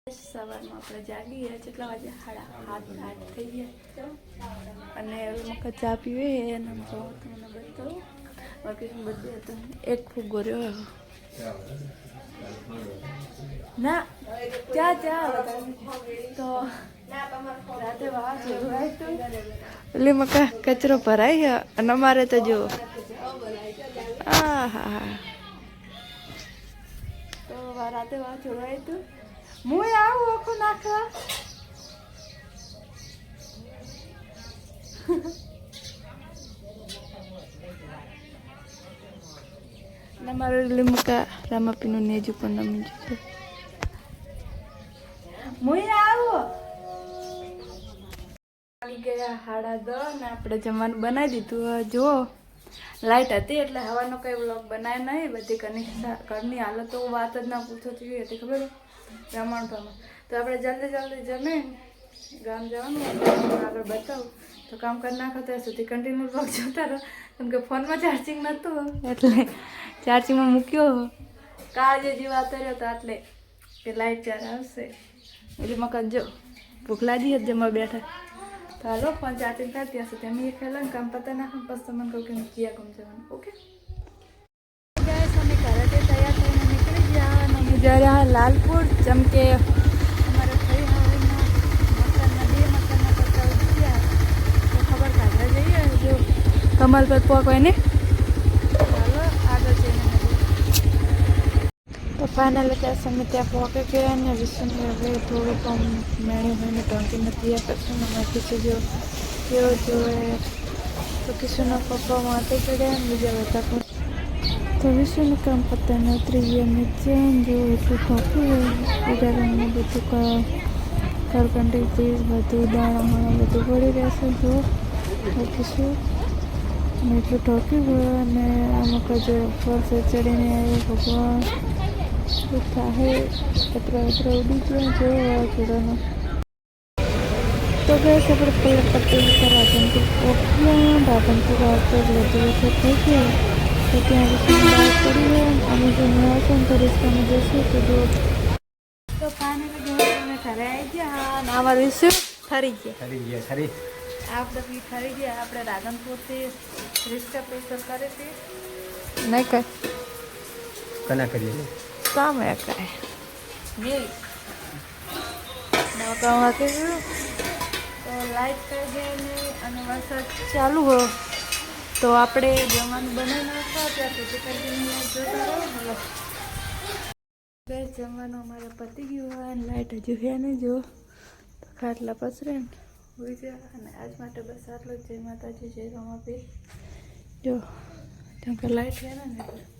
સવારમાં આપણે જાગી ગયા કેટલા વાગે 7:30 થઈ ગયા અને મકા ચા પીવે અને તમને બતાવું બાકી બધે હતો એક ફૂગો રહ્યો ના ચા તો રાતે એટલે મકા કચરો ભરાય અને અમારે તો જો હા તો રાતે વાહ જોવાય તું હું આવું આખું નાખવા મારો લીમકા રામાપીનું નેજુ પણ નમી જશે હું આવું આવી ગયા 10:30 ને આપણે જમવાનું બનાવી દીધું જો લાઈટ હતી એટલે હવાનો કઈ વ્લોગ બનાવ્યો નહીં બધી ઘરની હાલત તો વાત જ ના પૂછો જોઈએ હતી ખબર રમણભામાં તો આપણે જલ્દી જમીન ગામ જવાનું આગળ બતાવું તો કામ કરી નાખો ત્યાં સુધી કન્ટિન્યુ વ્લોગ જોતા રહો કેમ કે ફોનમાં ચાર્જિંગ નહોતું એટલે ચાર્જિંગમાં મૂક્યો કાળજે જે વાત કર્યો તો એટલે કે લાઈટ જ્યારે આવશે એટલે મકાન જો ભૂખ લાગી જ જમવા બેઠા તો હાલો ફોન ચાર્જિંગ થાય ત્યાં સુધી અમે એ ખેલા કામ પતા નાખો પછી તમને કહું કે ક્યાં ગમ જવાનું ઓકે અમે ઘરેથી તૈયાર થઈને નીકળી ગયા અને અમે જ્યારે લાલપુર જેમ કે અમારે ફરી હવાના મકાનના 2 મકાનના કરતા ગયા તો ખબર કાઢવા જઈએ જો કમલ પર પહોંચવાય ને ચાલો આગળ જઈને તો ફાઇનલી ત્યાં સમય ત્યાં પહોંચી ગયા અને વિષ્ણુ હવે થોડુંક આમ મેળ્યું હોય ને ટંકી નથી કરશું ને મેં કીધું જો કેવો જોવે તો કિશુના પપ્પા માટે પડ્યા ને બીજા બધા પણ તો વિષ્ણુનું કામ પતાને ઉતરી ગયા નીચે જો એટલું ઠોક્યું હોય બીજા રંગનું બધું કરકંટી ચીઝ બધું દાણામાં બધું પડી રહેશે જો કિશું અને એટલું ઠોક્યું હોય અને અમુક જ વર્ષે ચડીને આવ્યું ભગવાન થાય પતરા ઉડી ગયા જો વાવાઝોડાનો તો ગેસ આપણે કલર પટ્ટી રાધનપુર પહોંચ્યા રાધનપુર આવતો બધું વખત થઈ ગયો તો ત્યાં વિશે વાત કરી હોય અમે જો આવશે ને તો રિસ્કામાં જશું તો જો તો ફાઇનલી અમે ઘરે આવી ગયા અને અમારું વિશે ફરી ગયા આપણે બી ફરી ગયા આપણે રાધનપુરથી રિસ્કા પેસર કરી હતી નહીં કઈ કના કરીએ કામ એ કાંઈ કામ વાંચી ગયું તો લાઈટ કરી દે અને વરસાદ ચાલુ હોય તો આપણે જમવાનું બનાવી નાખવા ત્યાં સુધી કન્ટિન્યુ જોતા રહો ગેસ જમવાનું અમારે પતી ગયું હોય અને લાઈટ હજુ છે નહીં જો તો ખાટલા પસરે ને હોઈ જાય અને આજ માટે બસ આટલું જ જય માતાજી જય રમાપી જો કેમ કે લાઈટ છે ને એટલે